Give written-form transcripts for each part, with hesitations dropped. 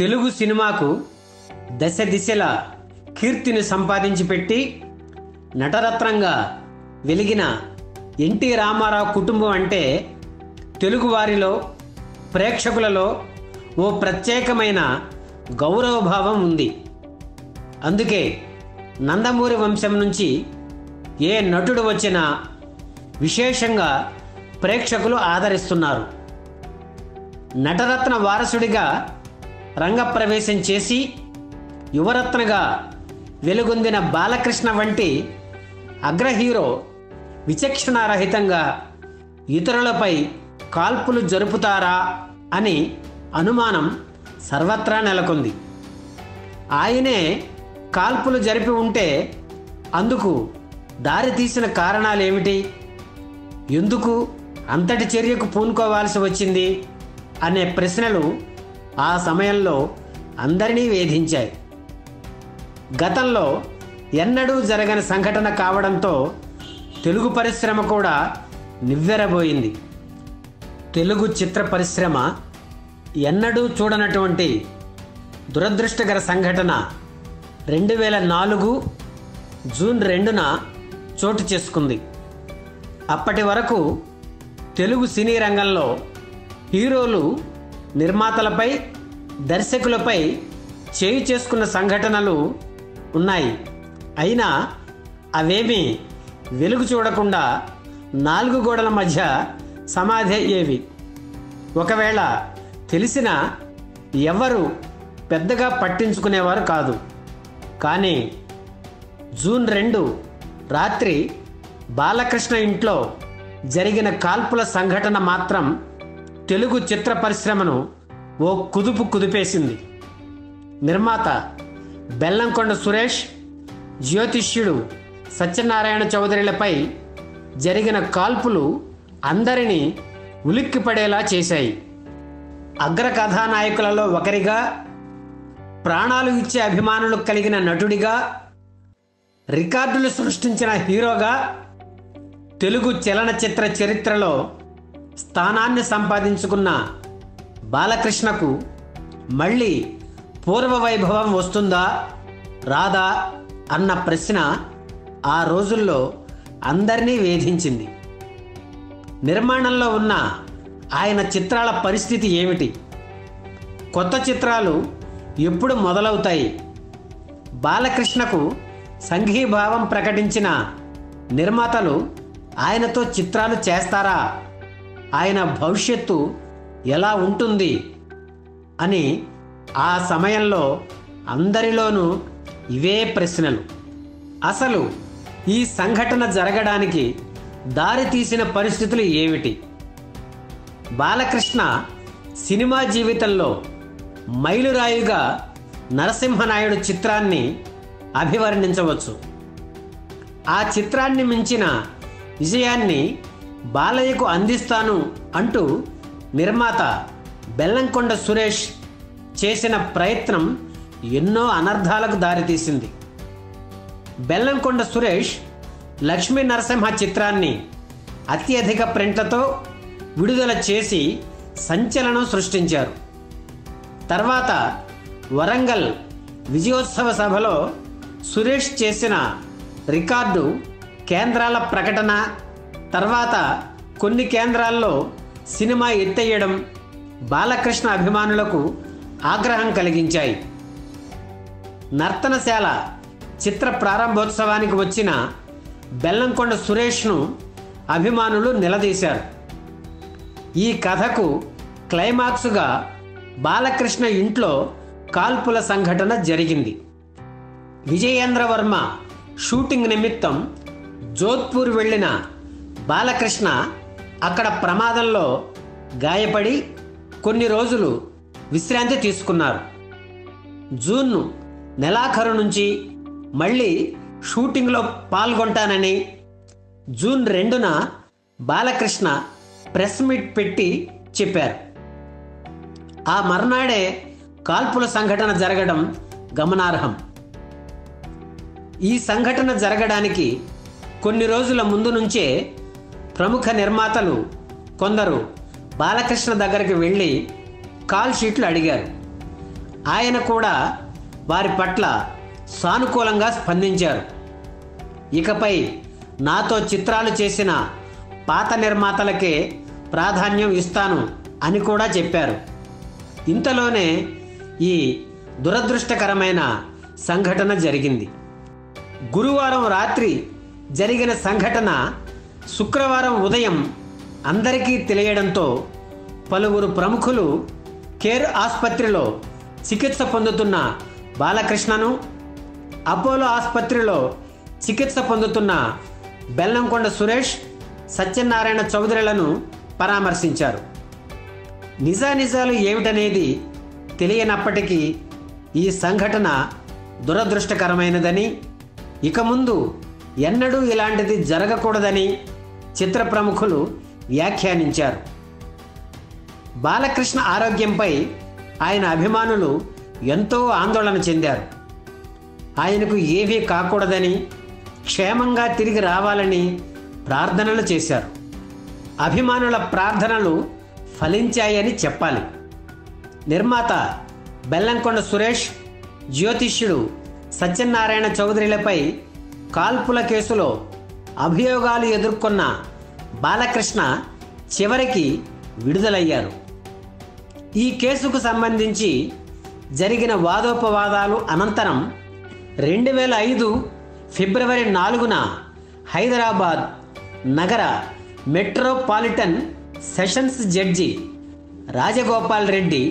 తెలుగు సినిమాకు దశ దిశల కీర్తిని సంపాదించి పెట్టి నటరత్నంగా వెలిగిన ఎన్టీ రామారావు కుటుంబం అంటే తెలుగువారిలో ప్రేక్షకులలో ఓ ప్రత్యేకమైన గౌరవభావం ఉంది. అందుకే నందమూరి వంశం నుంచి ఏ నటుడు వచ్చినా విశేషంగా ప్రేక్షకులు ఆదరిస్తున్నారు. నటరత్న వారసుడిగా రంగప్రవేశం చేసి యువరత్నగా వెలుగొందిన బాలకృష్ణ వంటి అగ్రహీరో విచక్షణారహితంగా ఇతరులపై కాల్పులు జరుపుతారా అని అనుమానం సర్వత్రా నెలకొంది. ఆయనే కాల్పులు జరిపి ఉంటే అందుకు దారి తీసిన కారణాలేమిటి, ఎందుకు అంతటి చర్యకు పూనుకోవాల్సి వచ్చింది అనే ప్రశ్నలు ఆ సమయంలో అందరినీ వేధించాయి. గతంలో ఎన్నడూ జరగని సంఘటన కావడంతో తెలుగు పరిశ్రమ కూడా నివ్వెరబోయింది. తెలుగు చిత్ర పరిశ్రమ ఎన్నడూ చూడనటువంటి దురదృష్టకర సంఘటన 2004 జూన్ 2న చోటు చేసుకుంది. అప్పటి వరకు తెలుగు సినీ రంగంలో హీరోలు నిర్మాతలపై దర్శకులపై చేయి చేసుకున్న సంఘటనలు ఉన్నాయి. అయినా అవేమీ వెలుగు చూడకుండా 4 గోడల మధ్య సమాధి అయ్యేవి. ఒకవేళ తెలిసినా ఎవరు పెద్దగా పట్టించుకునేవారు కాదు. కానీ జూన్ 2 రాత్రి బాలకృష్ణ ఇంట్లో జరిగిన కాల్పుల సంఘటన మాత్రం తెలుగు చిత్ర పరిశ్రమను ఓ కుదుపు కుదిపేసింది. నిర్మాత బెల్లంకొండ సురేష్, జ్యోతిష్యుడు సత్యనారాయణ చౌదరిలపై జరిగిన కాల్పులు అందరినీ ఉలిక్కిపడేలా చేశాయి. అగ్ర కథానాయకులలో ఒకరిగా, ప్రాణాలు ఇచ్చే అభిమానులు కలిగిన నటుడిగా, రికార్డులు సృష్టించిన హీరోగా తెలుగు చలనచిత్ర చరిత్రలో స్థానాన్ని సంపాదించుకున్న బాలకృష్ణకు మళ్ళీ పూర్వ వైభవం వస్తుందా రాదా అన్న ప్రశ్న ఆ రోజుల్లో అందరినీ వేధించింది. నిర్మాణంలో ఉన్న ఆయన చిత్రాల పరిస్థితి ఏమిటి, కొత్త చిత్రాలు ఎప్పుడు మొదలవుతాయి, బాలకృష్ణకు సంఘీభావం ప్రకటించిన నిర్మాతలు ఆయనతో చిత్రాలు చేస్తారా, ఆయన భవిష్యత్తు ఎలా ఉంటుంది అని ఆ సమయంలో అందరిలోనూ ఇవే ప్రశ్నలు. అసలు ఈ సంఘటన జరగడానికి దారి తీసిన పరిస్థితులు ఏమిటి? బాలకృష్ణ సినిమా జీవితంలో మైలురాయిగా నరసింహనాయుడు చిత్రాన్ని అభివర్ణించవచ్చు. ఆ చిత్రాన్ని మించిన విజయాన్ని బాలయ్యకు అందిస్తాను అంటూ నిర్మాత బెల్లంకొండ సురేష్ చేసిన ప్రయత్నం ఎన్నో అనర్థాలకు దారితీసింది. బెల్లంకొండ సురేష్ లక్ష్మీ నరసింహ చిత్రాన్ని అత్యధిక ప్రింట్లతో విడుదల చేసి సంచలనం సృష్టించారు. తర్వాత వరంగల్ విజయోత్సవ సభలో సురేష్ చేసిన రికార్డు కేంద్రాల ప్రకటన, తర్వాత కొన్ని కేంద్రాల్లో సినిమా ఎత్తేయడం బాలకృష్ణ అభిమానులకు ఆగ్రహం కలిగించాయి. నర్తనశాల చిత్ర ప్రారంభోత్సవానికి వచ్చిన బెల్లంకొండ సురేష్ను అభిమానులు నిలదీశారు. ఈ కథకు క్లైమాక్స్గా బాలకృష్ణ ఇంట్లో కాల్పుల సంఘటన జరిగింది. విజయేంద్రవర్మ షూటింగ్ నిమిత్తం జోధ్పూర్ వెళ్ళిన బాలకృష్ణ అక్కడ ప్రమాదంలో గాయపడి కొన్ని రోజులు విశ్రాంతి తీసుకున్నారు. జూన్ నెలాఖరు నుంచి మళ్ళీ షూటింగ్లో పాల్గొంటానని జూన్ 2న బాలకృష్ణ ప్రెస్ మీట్ పెట్టి చెప్పారు. ఆ మర్నాడే కాల్పుల సంఘటన జరగడం గమనార్హం. ఈ సంఘటన జరగడానికి కొన్ని రోజుల ముందు నుంచే ప్రముఖ నిర్మాతలు కొందరు బాలకృష్ణ దగ్గరికి వెళ్ళి కాల్ షీట్లు అడిగారు. ఆయన కూడా వారి పట్ల సానుకూలంగా స్పందించారు. ఇకపై నాతో చిత్రాలు చేసిన పాత నిర్మాతలకే ప్రాధాన్యం ఇస్తాను అని కూడా చెప్పారు. ఇంతలోనే ఈ దురదృష్టకరమైన సంఘటన జరిగింది. గురువారం రాత్రి జరిగిన సంఘటన శుక్రవారం ఉదయం అందరికీ తెలియడంతో పలువురు ప్రముఖులు కేర్ ఆసుపత్రిలో చికిత్స పొందుతున్న బాలకృష్ణను, అపోలో ఆసుపత్రిలో చికిత్స పొందుతున్న బెల్లంకొండ సురేష్, సత్యనారాయణ చౌదరిలను పరామర్శించారు. నిజానిజాలు ఏమిటనేది తెలియనప్పటికీ ఈ సంఘటన దురదృష్టకరమైనదని, ఇక ముందు ఎన్నడూ ఇలాంటిది జరగకూడదని చిత్ర ప్రముఖులు వ్యాఖ్యానించారు. బాలకృష్ణ ఆరోగ్యంపై ఆయన అభిమానులు ఎంతో ఆందోళన చెందారు. ఆయనకు ఏమీ కాకూడదని, క్షేమంగా తిరిగి రావాలని ప్రార్థనలు చేశారు. అభిమానుల ప్రార్థనలు ఫలించాయని చెప్పాలి. నిర్మాత బెల్లంకొండ సురేష్, జ్యోతిష్యుడు సత్యనారాయణ చౌదరిలపై కాల్పుల కేసులో అభియోగాలు ఎదుర్కొన్న బాలకృష్ణ చివరికి విడుదలయ్యారు. ఈ కేసుకు సంబంధించి జరిగిన వాదోపవాదాలు అనంతరం 2005 ఫిబ్రవరి 4న హైదరాబాద్ నగర metropolitan sessions judge Rajagopal Reddy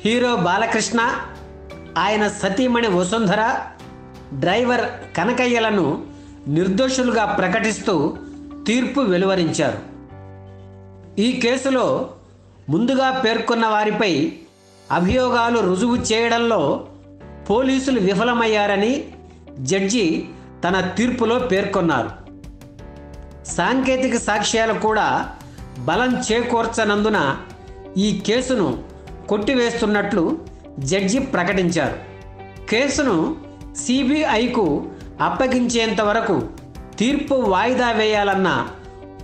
hero Balakrishna, ఆయన సతీమణి వసుంధర, డ్రైవర్ కనకయ్యలను నిర్దోషులుగా ప్రకటిస్తూ తీర్పు వెలువరించారు. ఈ కేసులో ముందుగా పేర్కొన్న వారిపై అభియోగాలు రుజువు చేయడంలో పోలీసులు విఫలమయ్యారని జడ్జి తన తీర్పులో పేర్కొన్నారు. సాంకేతిక సాక్ష్యాలు కూడా బలం చేకూర్చనందున ఈ కేసును కొట్టివేస్తున్నట్లు జడ్జి ప్రకటించారు. కేసును సిబిఐకు అప్పగించేంత వరకు తీర్పు వాయిదా వేయాలన్న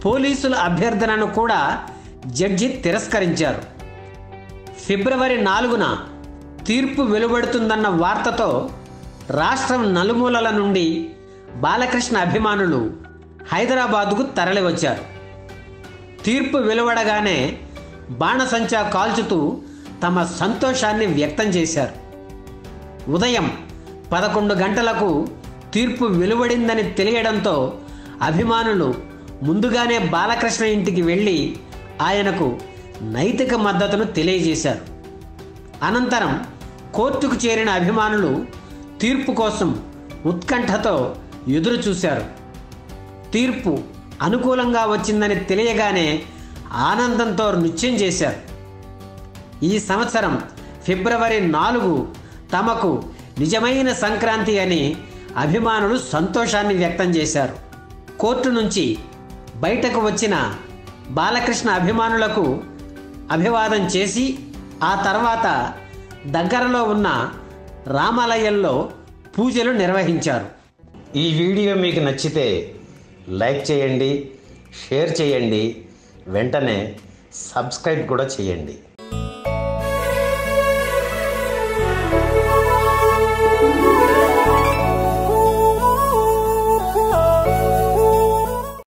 పోలీసుల అభ్యర్థనను కూడా జడ్జి తిరస్కరించారు. ఫిబ్రవరి 4న తీర్పు వెలువడుతుందన్న వార్తతో రాష్ట్రం నలుమూలల నుండి బాలకృష్ణ అభిమానులు హైదరాబాదుకు తరలివచ్చారు. తీర్పు వెలువడగానే బాణసంచా కాల్చుతూ తమ సంతోషాన్ని వ్యక్తం చేశారు. ఉదయం 11 గంటలకు తీర్పు వెలువడిందని తెలియడంతో అభిమానులు ముందుగానే బాలకృష్ణ ఇంటికి వెళ్ళి ఆయనకు నైతిక మద్దతును తెలియజేశారు. అనంతరం కోర్టుకు చేరిన అభిమానులు తీర్పు కోసం ఉత్కంఠతో ఎదురు చూశారు. తీర్పు అనుకూలంగా వచ్చిందని తెలియగానే ఆనందంతో నృత్యం చేశారు. ఈ సంవత్సరం ఫిబ్రవరి 4 తమకు నిజమైన సంక్రాంతి అని అభిమానులు సంతోషాన్ని వ్యక్తం చేశారు. కోర్టు నుంచి బయటకు వచ్చిన బాలకృష్ణ అభిమానులకు అభివాదం చేసి ఆ తర్వాత దగ్గరలో ఉన్న రామాలయంలో పూజలు నిర్వహించారు. ఈ వీడియో మీకు నచ్చితే లైక్ చేయండి, షేర్ చేయండి, వెంటనే సబ్స్క్రైబ్ కూడా చేయండి.